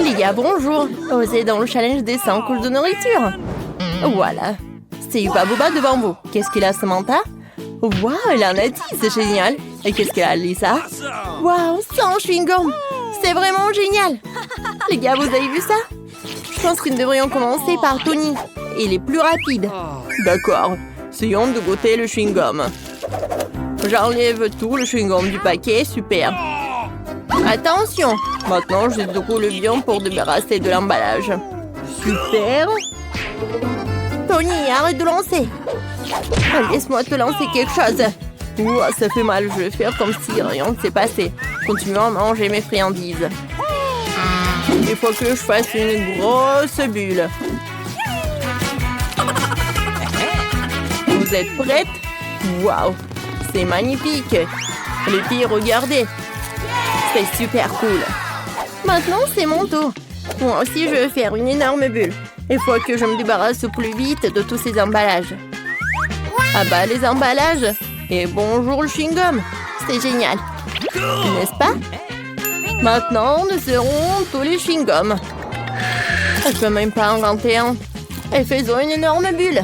Les gars, bonjour. Osez dans le challenge des 100 couches de nourriture. Voilà. C'est Yuba Booba devant vous. Qu'est-ce qu'il a, Samantha? Waouh, elle en a 10, c'est génial. Et qu'est-ce qu'elle a, Lisa? Waouh, 100 chewing-gum. C'est vraiment génial. Les gars, vous avez vu ça? Je pense que nous devrions commencer par Tony. Il est plus rapide. D'accord. Essayons de goûter le chewing-gum. J'enlève tout le chewing-gum du paquet. Super. Attention. Maintenant, je secoue le bion pour débarrasser de l'emballage. Super. Tony, arrête de lancer. Laisse-moi te lancer quelque chose. Ouah, ça fait mal. Je vais faire comme si rien ne s'est passé. Continuons à manger mes friandises. Il faut que je fasse une grosse bulle. Vous êtes prêtes? Waouh, c'est magnifique. Les filles, regardez. C'est super cool. Maintenant, c'est mon tour. Moi aussi, je vais faire une énorme bulle. Il faut que je me débarrasse au plus vite de tous ces emballages. Ah bah, les emballages. Et bonjour le chewing-gum. C'est génial. N'est-ce pas? Maintenant, nous serons tous les chewing-gums. Je peux même pas en inventer un. Et faisons une énorme bulle.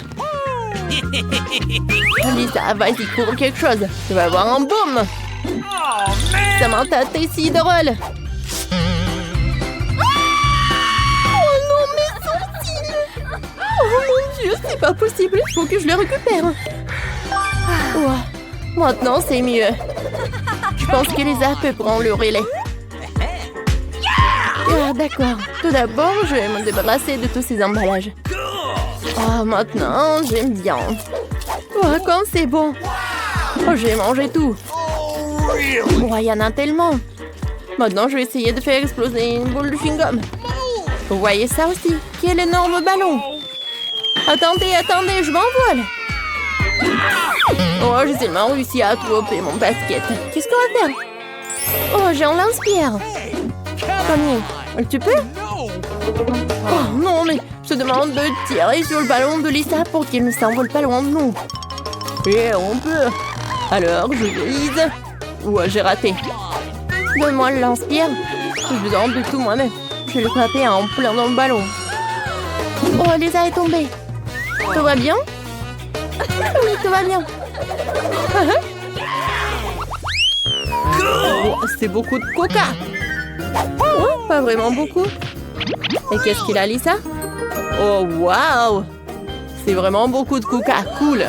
Lisa, vas-y, cours quelque chose. Tu vas avoir un boom. Samantha, t'es si drôle. Oh non, mes sourcils. Oh mon Dieu, c'est pas possible. Il faut que je les récupère. Ouais. Maintenant, c'est mieux. Je pense que Lisa peut prendre le relais. Ah, d'accord. Tout d'abord, je vais me débarrasser de tous ces emballages. Ah, maintenant, j'aime bien. Oh, comme c'est bon. Oh, j'ai mangé tout. Oh, il y en a tellement. Maintenant, je vais essayer de faire exploser une boule de chewing-gum. Vous voyez ça aussi? Quel énorme ballon. Attendez, attendez, je m'envole. Oh, j'ai seulement réussi à attraper mon basket. Qu'est-ce qu'on va faire? Oh, j'en lance-pierre. Tony, tu peux? Oh non, mais je te demande de tirer sur le ballon de Lisa pour qu'il ne s'envole pas loin de nous. Et on peut. Alors, je vise. Ouais, j'ai raté. Donne-moi le lance-pierre. J'ai besoin de tout moi-même. Je vais le frapper en plein dans le ballon. Oh, Lisa est tombée. Tout va bien? Oui, tout va bien. Oh, c'est beaucoup de coca. Oh, pas vraiment beaucoup. Et qu'est-ce qu'il a, Lisa? Oh, waouh! C'est vraiment beaucoup de coca. Cool.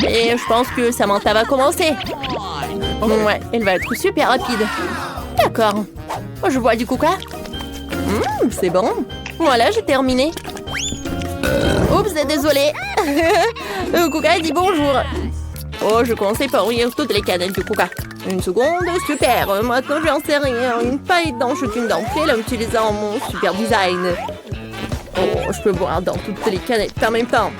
Et je pense que Samantha va commencer. Ouais, elle va être super rapide. D'accord. Oh, je vois du coca. C'est bon. Voilà, j'ai terminé. Oups, désolée. Le coca dit bonjour. Oh, je commençais par ouvrir toutes les canettes de coca. Une seconde, super. Maintenant, j'en sais rien. Une paille dans chacune d'entre elles en utilisant mon super design. Oh, je peux boire dans toutes les canettes en même temps.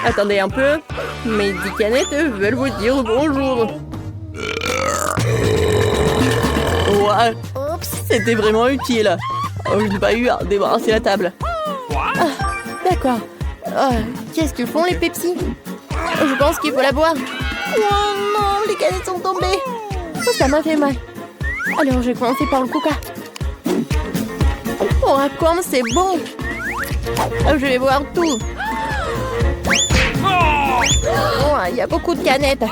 Attendez un peu. Mes 10 canettes veulent vous dire bonjour. Ouais, c'était vraiment utile. Oh, je n'ai pas eu à débarrasser la table. Ah, d'accord. Oh, qu'est-ce que font les Pepsi? Je pense qu'il faut la boire. Oh non, les canettes sont tombées. Oh, ça m'a fait mal. Alors, je vais commencer par le coca. Oh, comme c'est bon. Oh, je vais boire tout. Oh, il y a beaucoup de canettes.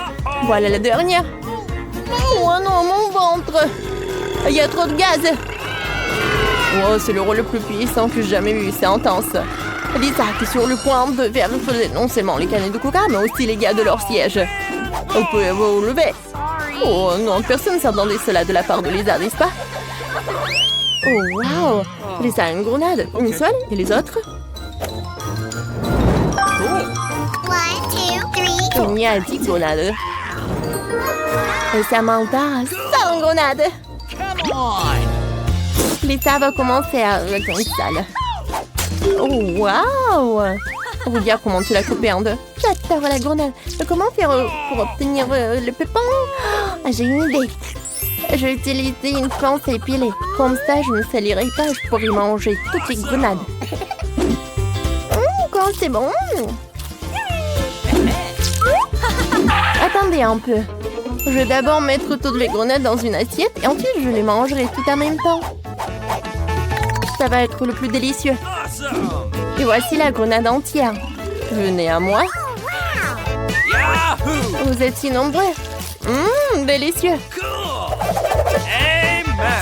Voilà la dernière. Oh non, mon ventre. Il y a trop de gaz. Oh, c'est le rôle le plus puissant que j'ai jamais vu. C'est intense. Lisa est sur le point de faire exploser non seulement les canettes de coca, mais aussi les gars de leur siège. Vous pouvez vous lever. Oh non, personne ne s'attendait cela de la part de Lisa, n'est-ce pas? Oh, waouh! Lisa a une grenade. Une seule? Et les autres? Il y a 10 grenades. Et Samantha a 100 grenades. Lisa va commencer à retourner sale. Oh, waouh! Regarde comment tu l'as coupé en deux. J'adore la grenade. Mais comment faire pour obtenir le pépin? Ah, j'ai une idée. Je vais utiliser une planche épilée. Comme ça, je ne salirai pas. Je pourrai manger toutes les grenades. Quand c'est bon. Attendez un peu. Je vais d'abord mettre toutes les grenades dans une assiette et ensuite je les mangerai tout en même temps. ça va être le plus délicieux. Et voici la grenade entière. Venez à moi. Vous êtes si nombreux. Délicieux.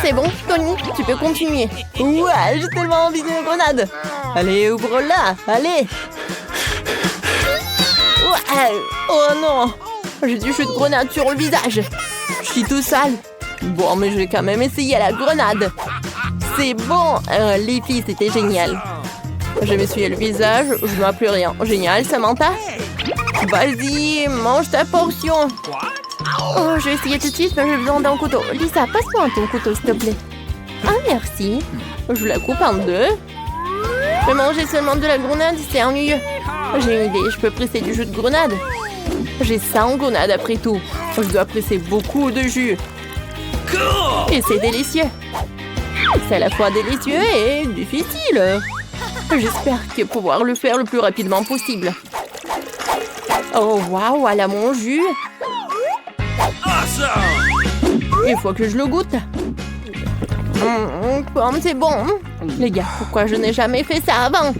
C'est bon, Tony, tu peux continuer. Ouais, j'ai tellement envie d'une grenade. Allez, ouvre-la, allez. Ouais. Oh non, j'ai du jus de grenade sur le visage. Je suis tout sale. Bon, mais je vais quand même essayer la grenade. C'est bon. Les filles, c'était génial. Je m'essuie le visage, je ne vois plus rien. Génial, Samantha. Vas-y, mange ta portion. Oh, je vais essayer tout de suite, mais j'ai besoin d'un couteau. Lisa, passe-moi ton couteau, s'il te plaît. Ah, merci. Je la coupe en deux. Mais manger seulement de la grenade, c'est ennuyeux. J'ai une idée, je peux presser du jus de grenade. J'ai 100 grenades après tout. Je dois presser beaucoup de jus. Et c'est délicieux. C'est à la fois délicieux et difficile. J'espère que pouvoir le faire le plus rapidement possible. Oh, waouh, elle a mon jus. Il faut que je le goûte. Pomme, c'est bon. Les gars, pourquoi je n'ai jamais fait ça avant?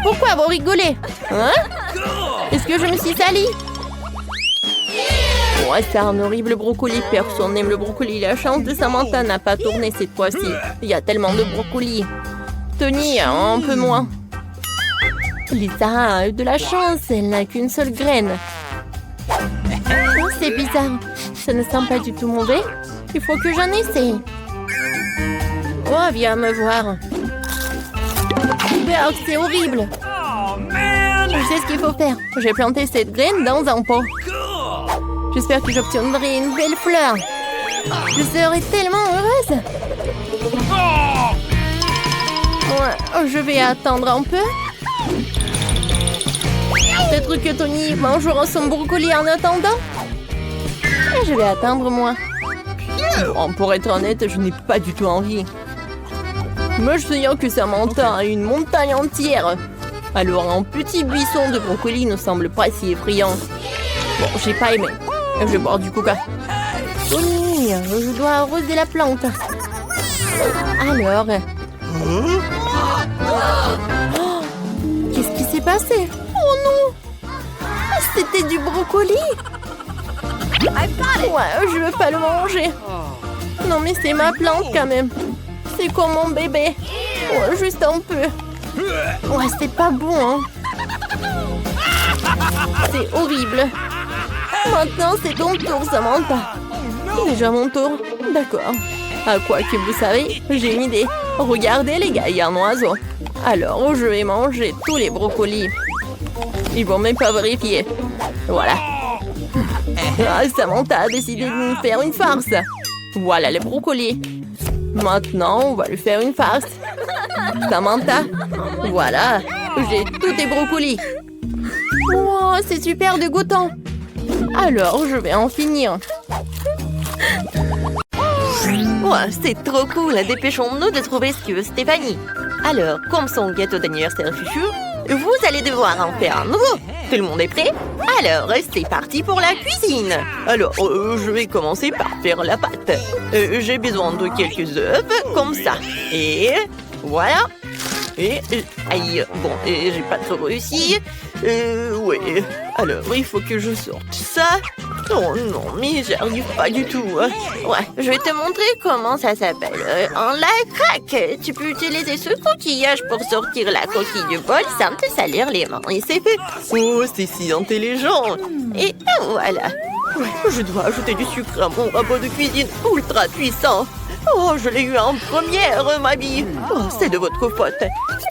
Pourquoi vous rigolez? Hein? Est-ce que je me suis salie? Ouais, c'est un horrible brocoli. Personne n'aime le brocoli. La chance de Samantha n'a pas tourné cette fois-ci. Il y a tellement de brocoli. Tony, un peu moins. Lisa a eu de la chance. Elle n'a qu'une seule graine. Oh, c'est bizarre. Ça ne sent pas du tout mauvais. Il faut que j'en essaye. Oh, viens me voir. Berg, c'est horrible. Je sais ce qu'il faut faire. J'ai planté cette graine dans un pot. J'espère que j'obtiendrai une belle fleur. Je serai tellement heureuse. Ouais, je vais attendre un peu. Peut-être que Tony mangera son brocoli en attendant. Et je vais attendre moi. Bon, pour être honnête, je n'ai pas du tout envie. Mais je sais que Samantha a une montagne entière. Alors un petit buisson de brocoli ne semble pas si effrayant. Bon, j'ai pas aimé. Je vais boire du coca. Tony, je dois arroser la plante. Alors... Oh, qu'est-ce qui s'est passé? Oh non! C'était du brocoli? Ouais, je veux pas le manger. Non, mais c'est ma plante quand même. C'est comme mon bébé. Ouais, juste un peu. Ouais, c'est pas bon, hein. C'est horrible. Maintenant, c'est ton tour, Samantha. Déjà mon tour? D'accord. À quoi que vous savez, j'ai une idée. Regardez, les gars, il y a un oiseau. Alors, je vais manger tous les brocolis. Ils vont même pas vérifier. Voilà. Ah, Samantha a décidé de nous faire une farce. Voilà les brocolis. Maintenant, on va lui faire une farce. Samantha, voilà, j'ai tous tes brocolis. Wow, c'est super dégoûtant. Alors, je vais en finir. Ouais, c'est trop cool. Dépêchons-nous de trouver ce que veut Stéphanie. Alors, comme son gâteau d'anniversaire chouchou, vous allez devoir en faire un nouveau. Tout le monde est prêt? Alors, c'est parti pour la cuisine. Alors, je vais commencer par faire la pâte. J'ai besoin de quelques œufs, comme ça. Et voilà. Et aïe, bon, j'ai pas trop réussi. Ouais. Alors, il faut que je sorte ça. Oh non, mais j'arrive pas du tout. Ouais, je vais te montrer comment ça s'appelle. En la craque. Tu peux utiliser ce coquillage pour sortir la coquille du bol sans te salir les mains. Et c'est fait. Oh, c'est si intelligent. Et voilà. Ouais, je dois ajouter du sucre à mon robot de cuisine ultra puissant. Oh, je l'ai eu en première, mamie. Oh, c'est de votre faute.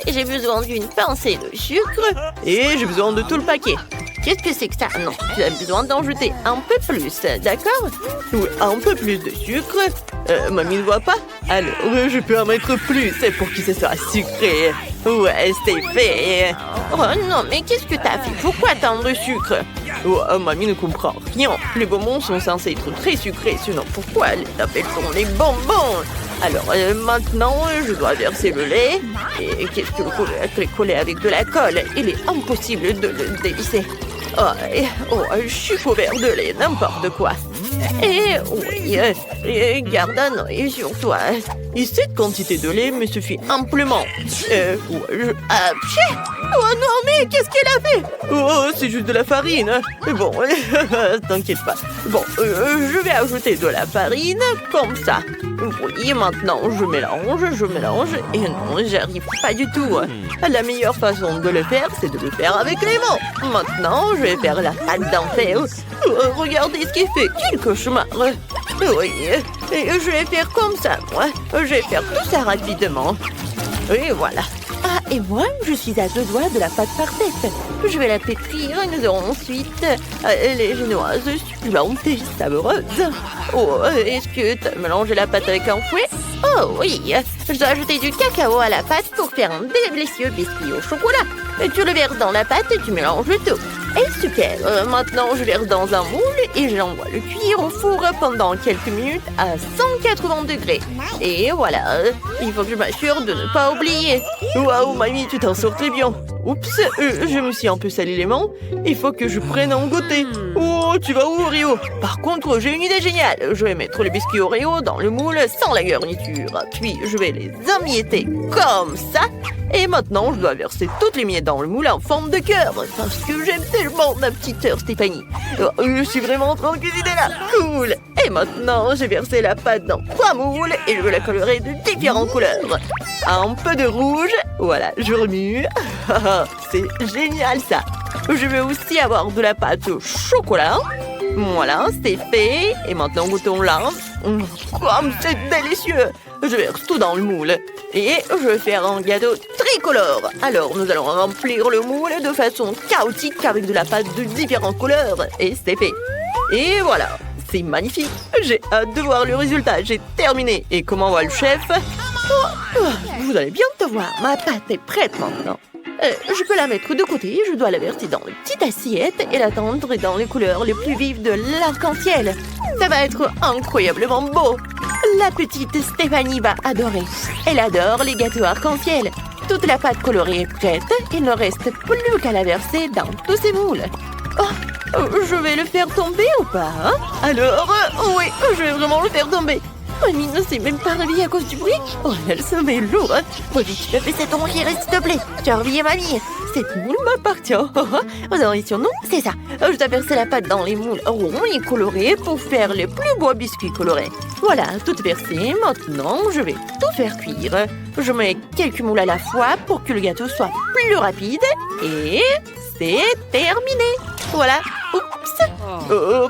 J'ai besoin d'une pincée de sucre. Et j'ai besoin de tout le paquet. Qu'est-ce que c'est que ça? Non, tu as besoin d'en jeter un peu plus, d'accord? Oui, un peu plus de sucre. Mamie ne voit pas? Alors, je peux en mettre plus pour que ce soit sucré. Ouais, c'est fait. Oh non, mais qu'est-ce que t'as fait? Pourquoi tant de sucre? Oh, mamie ne comprend rien. Les bonbons sont censés être très sucrés, sinon pourquoi les appelle-t-on les bonbons? Alors, maintenant, je dois verser le lait. Et qu'est-ce que vous pouvez coller avec de la colle? Il est impossible de le dévisser. Oh, je suis couvert de lait, n'importe quoi. Et oui, garde un œil sur toi. Et cette quantité de lait me suffit amplement. Ouais, oh non, mais qu'est-ce qu'elle a fait? Oh, c'est juste de la farine. Bon, t'inquiète pas. Bon, je vais ajouter de la farine, comme ça. Oui, maintenant, je mélange. Et non, j'arrive pas du tout. La meilleure façon de le faire, c'est de le faire avec les mains. Maintenant, je vais faire la pâte d'enfer. Regardez ce qu'il fait. Quel cauchemar. Oui, et je vais faire comme ça, moi. Je vais faire tout ça rapidement. Et voilà. Ah, et moi, je suis à 2 doigts de la pâte parfaite. Je vais la pétrir et nous aurons ensuite les génoises succulentes et savoureuses. Oh, est-ce que tu as mélangé la pâte avec un fouet? Oh oui, je dois ajouter du cacao à la pâte pour faire un délicieux biscuit au chocolat. Tu le verses dans la pâte et tu mélanges le tout. Et super, maintenant je verse dans un moule et j'envoie le cuire au four pendant quelques minutes à 180 degrés. Et voilà, il faut que je m'assure de ne pas oublier. Waouh, mamie, tu t'en sors très bien. Oups, je me suis un peu sali les mains. Il faut que je prenne un goûter. Oh, tu vas où, Oreo? Par contre, j'ai une idée géniale. Je vais mettre les biscuits Oreo dans le moule sans la garniture. Puis, je vais les emietter comme ça. Et maintenant, je dois verser toutes les miettes dans le moule en forme de cœur. Parce que j'aime tellement ma petite sœur Stéphanie. Je suis vraiment en train de cuisiner là. Cool. Et maintenant, j'ai versé la pâte dans 3 moules et je vais la colorer de différentes couleurs. Un peu de rouge. Voilà, je remue. C'est génial ça. Je vais aussi avoir de la pâte au chocolat. Voilà, c'est fait. Et maintenant, goûtons-la. Comme c'est délicieux. Je verse tout dans le moule. Et je vais faire un gâteau tricolore. Alors, nous allons remplir le moule de façon chaotique avec de la pâte de différentes couleurs. Et c'est fait. Et voilà, c'est magnifique. J'ai hâte de voir le résultat. J'ai terminé. Et comment va le chef? Vous allez bientôt voir. Ma pâte est prête maintenant. Je peux la mettre de côté, je dois la verser dans une petite assiette et la tendre dans les couleurs les plus vives de l'arc-en-ciel. Ça va être incroyablement beau. La petite Stéphanie va adorer. Elle adore les gâteaux arc-en-ciel. Toute la pâte colorée est prête. Il ne reste plus qu'à la verser dans tous ces moules. Oh, je vais le faire tomber ou pas, hein? Alors, oui, je vais vraiment le faire tomber. Mamie ne s'est même pas réveillée à cause du bruit. Oh, elle se met lourd. Vas-y, tu me fais cette rongière, s'il te plaît. Tu as réveillé mamie. Cette moule m'appartient. Vous aurez sur nous, c'est ça. Je dois verser la pâte dans les moules ronds et colorés pour faire les plus beaux biscuits colorés. Voilà, tout versé. Maintenant, je vais tout faire cuire. Je mets quelques moules à la fois pour que le gâteau soit plus rapide. Et c'est terminé. Voilà. Oups.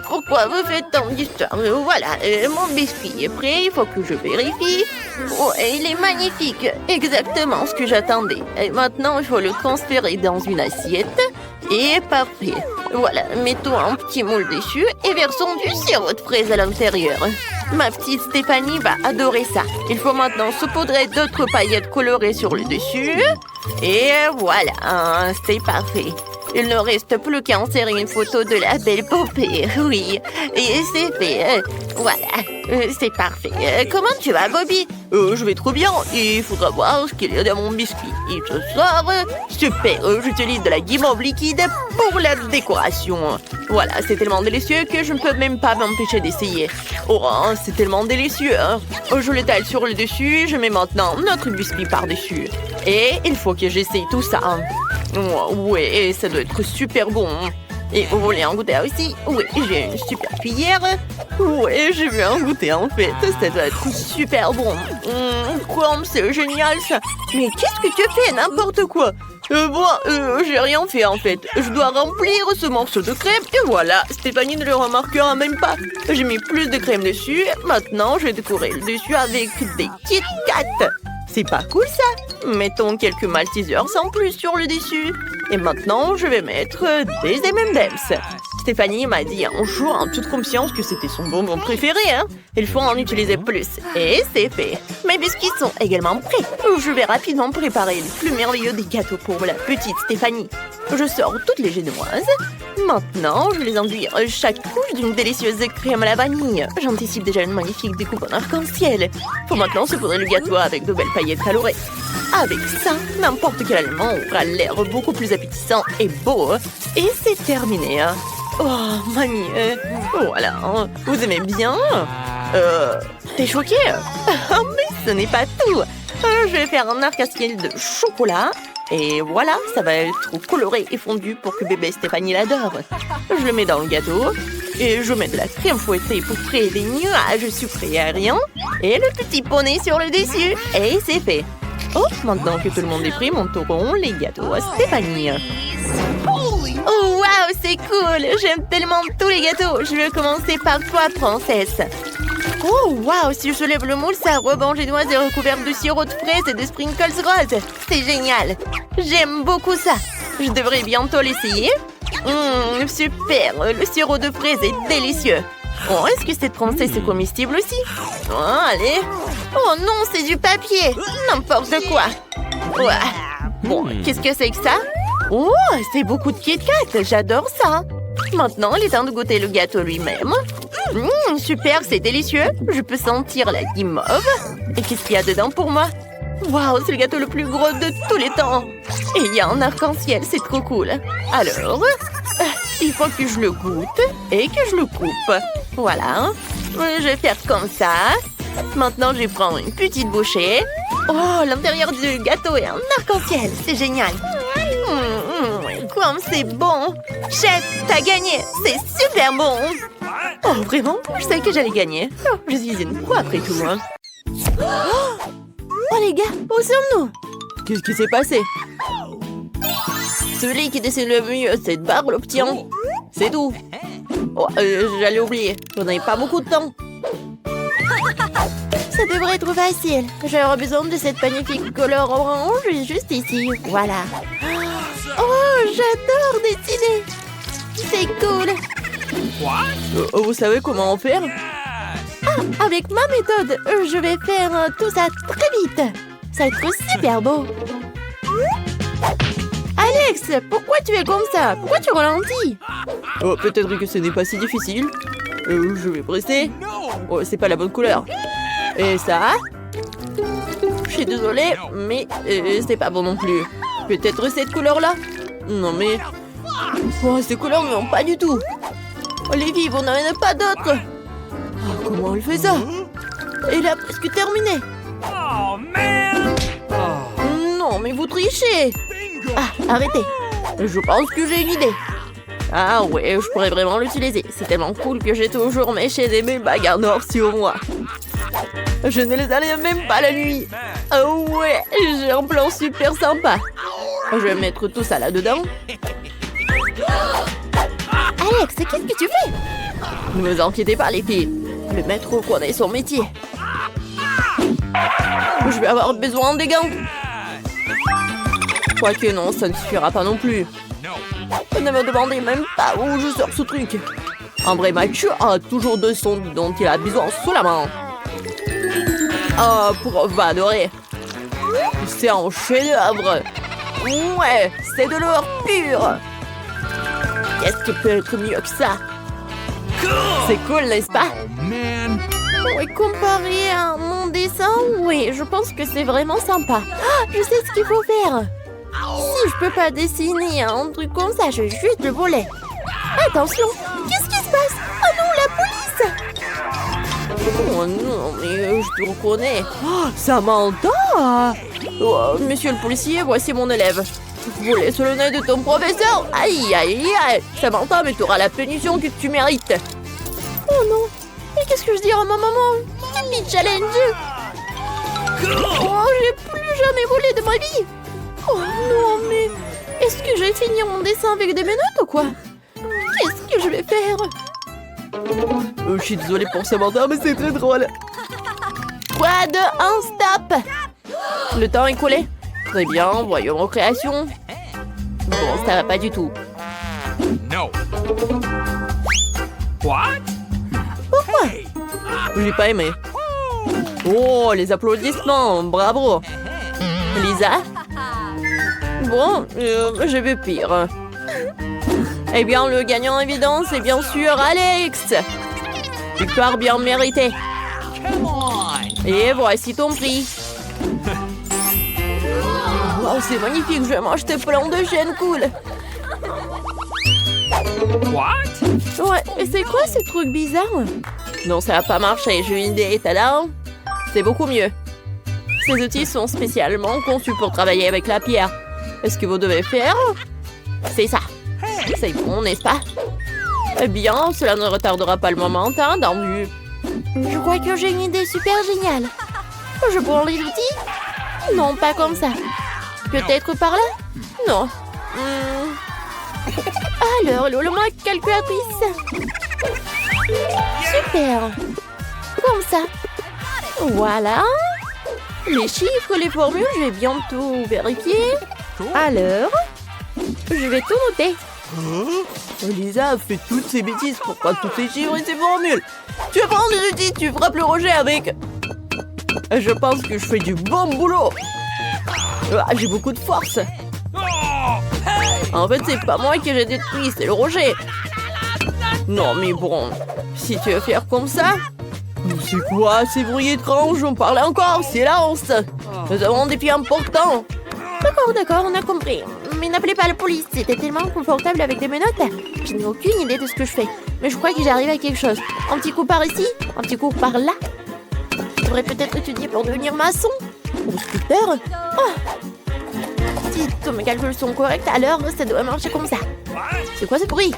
Pourquoi vous faites tant d'histoires? Voilà, mon biscuit est prêt, il faut que je vérifie. Oh, il est magnifique, exactement ce que j'attendais. Et maintenant, il faut le transférer dans une assiette. Et parfait. Voilà, mettons un petit moule dessus et versons du sirop de fraise à l'intérieur. Ma petite Stéphanie va adorer ça. Il faut maintenant saupoudrer d'autres paillettes colorées sur le dessus. Et voilà, c'est parfait. Il ne reste plus qu'à insérer une photo de la belle poupée. Oui, et c'est fait. Voilà, c'est parfait. Comment tu vas, Bobby? Je vais trop bien. Il faudra voir ce qu'il y a dans mon biscuit. Et ce soir, super, j'utilise de la guimauve liquide pour la décoration. Voilà, c'est tellement délicieux que je ne peux même pas m'empêcher d'essayer. Oh, c'est tellement délicieux. Hein? Je l'étale sur le dessus. Je mets maintenant notre biscuit par-dessus. Et il faut que j'essaye tout ça. Oh, ouais, ça doit être super bon. Et vous voulez en goûter aussi? Oui, j'ai une super cuillère. Ouais, j'ai vu un goûter en fait. Ça doit être super bon. Comme c'est génial ça. Mais qu'est-ce que tu fais? N'importe quoi. J'ai rien fait en fait. Je dois remplir ce morceau de crème et voilà. Stéphanie ne le remarquera même pas. J'ai mis plus de crème dessus. Maintenant, je vais décorer le dessus avec des Kit Kat. C'est pas cool ça? Mettons quelques Maltesers en plus sur le dessus. Et maintenant, je vais mettre des M&M's. Stéphanie m'a dit un jour en toute confiance que c'était son bonbon préféré. Hein? Il faut en utiliser plus. Et c'est fait. Mes biscuits sont également prêts. Je vais rapidement préparer le plus merveilleux des gâteaux pour la petite Stéphanie. Je sors toutes les génoises. Maintenant, je les enduis chaque couche d'une délicieuse crème à la vanille. J'anticipe déjà une magnifique découpe en arc-en-ciel. Faut maintenant saupoudrer le gâteau avec de belles paillettes colorées. Avec ça, n'importe quel aliment aura l'air beaucoup plus appétissant et beau. Et c'est terminé. Oh, mamie, voilà, hein. Vous aimez bien? T'es choquée? Oh, mais ce n'est pas tout. Je vais faire un arc-en-ciel de chocolat. Et voilà, ça va être coloré et fondu pour que bébé Stéphanie l'adore. Je le mets dans le gâteau. Et je mets de la crème fouettée pour créer des nuages sucrés aériens. Et le petit poney sur le dessus. Et c'est fait. Oh, maintenant que tout le monde est pris, monteront les gâteaux à Stéphanie. Oh, waouh, c'est cool! J'aime tellement tous les gâteaux. Je vais commencer par toi, princesse. Oh, waouh, si je soulève le moule, ça rebond génoise et recouverte de sirop de fraises et de sprinkles roses. C'est génial. J'aime beaucoup ça. Je devrais bientôt l'essayer. Super, le sirop de fraises est délicieux. Oh, est-ce que cette princesse est comestible aussi? Oh, allez. Oh non, c'est du papier. N'importe quoi. Ouais. Bon, qu'est-ce que c'est que ça? Oh, c'est beaucoup de Kit Kat. J'adore ça. Maintenant, il est temps de goûter le gâteau lui-même. Super, c'est délicieux. Je peux sentir la guimauve. Et qu'est-ce qu'il y a dedans pour moi? Waouh, c'est le gâteau le plus gros de tous les temps. Et il y a un arc-en-ciel, c'est trop cool. Alors, il faut que je le goûte et que je le coupe. Voilà. Je vais faire comme ça. Maintenant, je vais prendre une petite bouchée. Oh, l'intérieur du gâteau est un arc-en-ciel. C'est génial. Comme c'est bon. Chef, t'as gagné. C'est super bon. Oh, vraiment? Je savais que j'allais gagner. Oh, je suis une quoi après tout, moi. Oh, les gars, où sommes-nous? Qu'est-ce qui s'est passé? Celui qui dessine le mieux cette barre l'obtient. C'est tout. Oh, j'allais oublier. J'en avais pas beaucoup de temps. Ça devrait être facile. J'aurai besoin de cette magnifique couleur orange juste ici. Voilà. Oh, j'adore dessiner. C'est cool. Vous savez comment en faire? Ah, avec ma méthode, je vais faire tout ça très vite. Ça va être super beau. Alex, pourquoi tu es comme ça? Pourquoi tu ralentis? Oh, peut-être que ce n'est pas si difficile. Je vais presser. Oh, c'est pas la bonne couleur. Et ça? Je suis désolée, mais c'est pas bon non plus. Peut-être cette couleur-là? Non mais... Oh, ces couleurs ne vont pas du tout. Oh, les filles, vous n'en avez pas d'autres? Oh, comment elle fait ça? Elle a presque terminé. Oh, man! Non, mais vous trichez. Ah, arrêtez. Je pense que j'ai une idée. Ah ouais, je pourrais vraiment l'utiliser. C'est tellement cool que j'ai toujours mes chaînes et mes bagues en or sur moi. Je ne les enlève même pas la nuit. Oh ouais, j'ai un plan super sympa. Je vais mettre tout ça là-dedans. Alex, qu'est-ce que tu fais? Ne vous inquiétez pas, les filles. Le maître connaît son métier. Je vais avoir besoin des gants. Quoique non, ça ne suffira pas non plus. Ne me demandez même pas où je sors ce truc. Un vrai macho a toujours deux sons dont il a besoin sous la main. Oh, prof va adorer. C'est un chef-d'œuvre. Ouais, c'est de l'or pur. Qu'est-ce qui peut être mieux que ça? C'est cool, n'est-ce pas? Oui, comparé à mon dessin, oui, je pense que c'est vraiment sympa. Ah, je sais ce qu'il faut faire. Si je peux pas dessiner un truc comme ça, je vais juste le voler. Attention, qu'est-ce qui se passe? Oh non, la police! Oh non, mais je te reconnais. Oh, Samantha! Oh, monsieur le policier, voici mon élève. Voler sur le nez de ton professeur? Aïe, aïe, aïe! Samantha, mais tu auras la punition que tu mérites. Oh non! Et qu'est-ce que je dirai à ma maman? Mini challenge! Oh, j'ai plus jamais volé de ma vie! Oh non, mais... Est-ce que je vais finir mon dessin avec des menottes ou quoi? Qu'est-ce que je vais faire? Je suis désolée pour Samantha, mais c'est très drôle. Quoi de un stop? Le temps est coulé. Très bien, voyons vos créations. Bon, ça va pas du tout. No. What? Pourquoi? J'ai pas aimé. Oh, les applaudissements, bravo. Lisa? Bon, je vais pire. Eh bien, le gagnant évident, c'est bien sûr Alex. Victoire bien méritée. Et voici ton prix. Wow, c'est magnifique, je vais m'acheter plein de chaînes cool. Ouais, et c'est quoi ce truc bizarre? Non, ça va pas marcher, j'ai une idée, tada! C'est beaucoup mieux. Ces outils sont spécialement conçus pour travailler avec la pierre. Et ce que vous devez faire, c'est ça. C'est bon, n'est-ce pas? Eh bien, cela ne retardera pas le moment attendu. Je crois que j'ai une idée super géniale. Je prends les outils? Non, pas comme ça. Peut-être par là? Non. Alors, le-moi calculatrice. Super. Comme ça. Voilà. Les chiffres, les formules, je vais bientôt vérifier. Alors, je vais tout noter. Lisa fait toutes ces bêtises. Pourquoi tous ces chiffres et ces formules? Tu vas prendre des outils, tu frappes le rocher avec. Je pense que je fais du bon boulot. Ah, j'ai beaucoup de force. En fait, c'est pas moi qui j'ai détruit, c'est le rocher. Non, mais bon, si tu veux faire comme ça... C'est quoi ces bruits étranges? On parle encore, silence. Nous avons des pieds importants. D'accord, on a compris. Mais n'appelez pas la police, c'était tellement confortable avec des menottes. Je n'ai aucune idée de ce que je fais. Mais je crois que j'arrive à quelque chose. Un petit coup par ici, un petit coup par là. Je devrais peut-être étudier pour devenir maçon. Ou sculpteur. Oh. Si tous mes calculs sont corrects, alors ça doit marcher comme ça. C'est quoi ce bruit?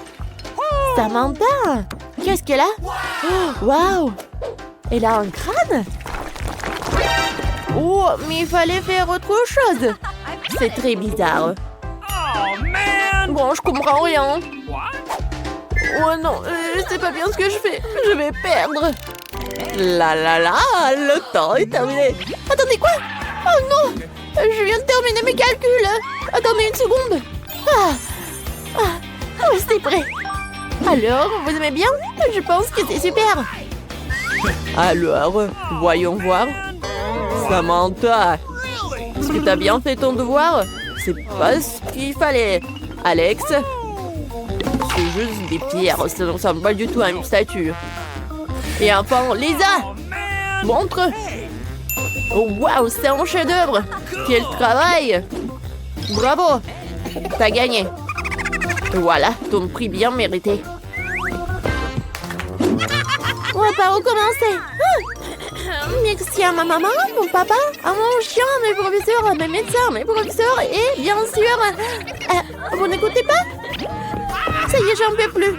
Samantha! Qu'est-ce qu'elle a? Oh, waouh! Elle a un crâne? Oh, mais il fallait faire autre chose. C'est très bizarre. Bon, je comprends rien. Oh non, je sais pas bien ce que je fais. Je vais perdre. La, le temps est terminé. Attendez, quoi? Oh non! Je viens de terminer mes calculs. Attendez une seconde. Oh, c'est prêt. Alors, vous aimez bien? Je pense que c'est super. Alors, voyons voir. Samantha, est-ce que t'as bien fait ton devoir? C'est pas ce qu'il fallait. Alex, c'est juste des pierres, ça ne ressemble pas du tout à une statue. Et enfin, Lisa, montre. Oh, waouh, c'est un chef-d'œuvre. Quel travail. Bravo, t'as gagné. Voilà, ton prix bien mérité. On va pas recommencer. Merci à ma maman, mon papa, à mon chien, à mes professeurs, à mes médecins, à mes professeurs et bien sûr... vous n'écoutez pas? Ça y est, j'en peux plus.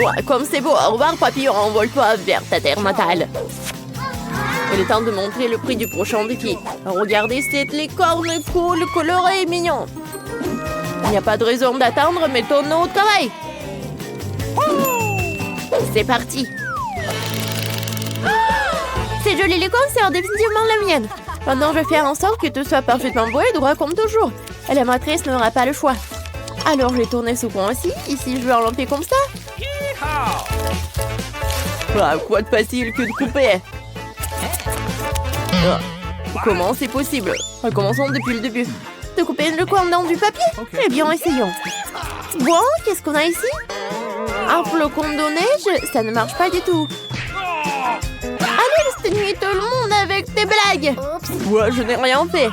Ouais, comme c'est beau, au revoir papillon, envole-toi vers ta terre natale. Il est temps de montrer le prix du prochain défi. Regardez cette licorne cool, colorée et mignon. Il n'y a pas de raison d'attendre, mettons-nous au travail. C'est parti. Cette jolie licorne sera définitivement la mienne. Maintenant, je vais faire en sorte que tout soit parfaitement beau et droit comme toujours. Et la matrice n'aura pas le choix. Alors, je vais tourner ce coin aussi. Ici, je vais enlever comme ça. Ah, quoi de facile que de couper. Ah, comment c'est possible? Commençons depuis le début. De couper le coin dans du papier? Eh bien, essayons. Bon, qu'est-ce qu'on a ici? Un flocon de neige? Ça ne marche pas du tout. Allez, exténuer tout le monde avec tes blagues. Ouais, je n'ai rien fait.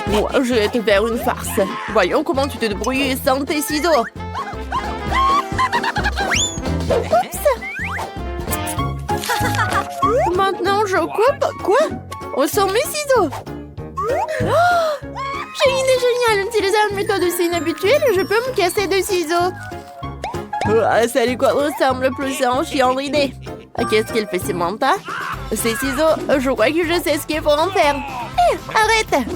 Moi, je vais te faire une farce. Voyons comment tu te débrouilles sans tes ciseaux. Oups. Maintenant, je coupe. Quoi? Où sont mes ciseaux? Oh, j'ai une idée géniale. Utilisant une méthode aussi inhabituelle, je peux me casser de ciseaux. Ça lui ressemble plus à un chien ridé. Qu'est-ce qu'elle fait, Samantha? Ces ciseaux, je crois que je sais ce qu'il faut en faire. Arrête!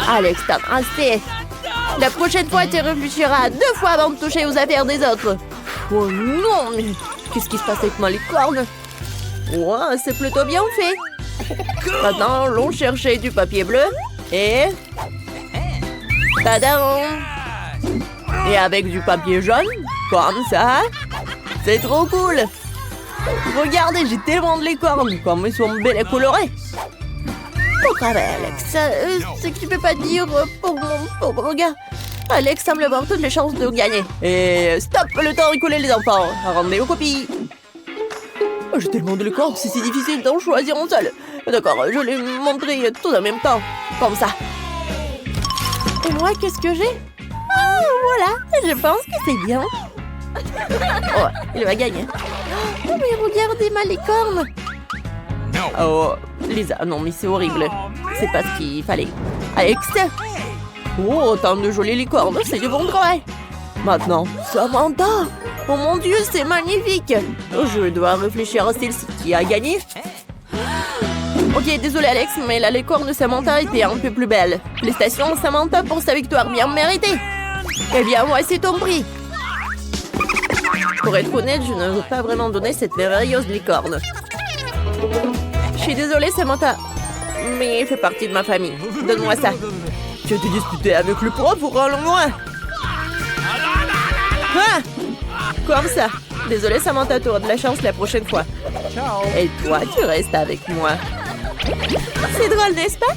Alex, t'as assez. La prochaine fois, tu réfléchiras 2 fois avant de toucher aux affaires des autres. Oh non, mais qu'est-ce qui se passe avec ma licorne? Ouais, c'est plutôt bien fait. Maintenant, allons chercher du papier bleu et... Tadam! Et avec du papier jaune, comme ça. C'est trop cool. Regardez, j'ai tellement de licornes, comme ils sont belles et colorées. Bon travail, Alex. Ce que tu peux pas dire pour mon pauvre gars. Alex semble avoir toutes les chances de gagner. Et stop, le temps est coulé les enfants. Rendez aux copies. J'ai tellement de licornes, c'est si difficile d'en choisir un seul. D'accord, je l'ai montré tout en même temps. Comme ça. Et moi, qu'est-ce que j'ai? Ah, voilà, je pense que c'est bien. Oh, il va gagner. Oh, mais regardez ma licorne. Oh, Lisa, non, mais c'est horrible. C'est pas ce qu'il fallait. Alex! Oh, tant de jolies licornes, c'est du bon travail. Maintenant, Samantha! Oh mon Dieu, c'est magnifique! Je dois réfléchir à celle-ci qui a gagné. Ok, désolé Alex, mais la licorne de Samantha était un peu plus belle. Félicitations Samantha pour sa victoire bien méritée. Eh bien, voici ton prix. Pour être honnête, je ne veux pas vraiment donner cette merveilleuse licorne. Je suis désolée Samantha, mais il fait partie de ma famille. Donne-moi ça. Tu as discuté avec le prof ou rends-le-moi. Ah! Comme ça. Désolée Samantha, tu auras de la chance la prochaine fois. Et toi, tu restes avec moi. C'est drôle, n'est-ce pas?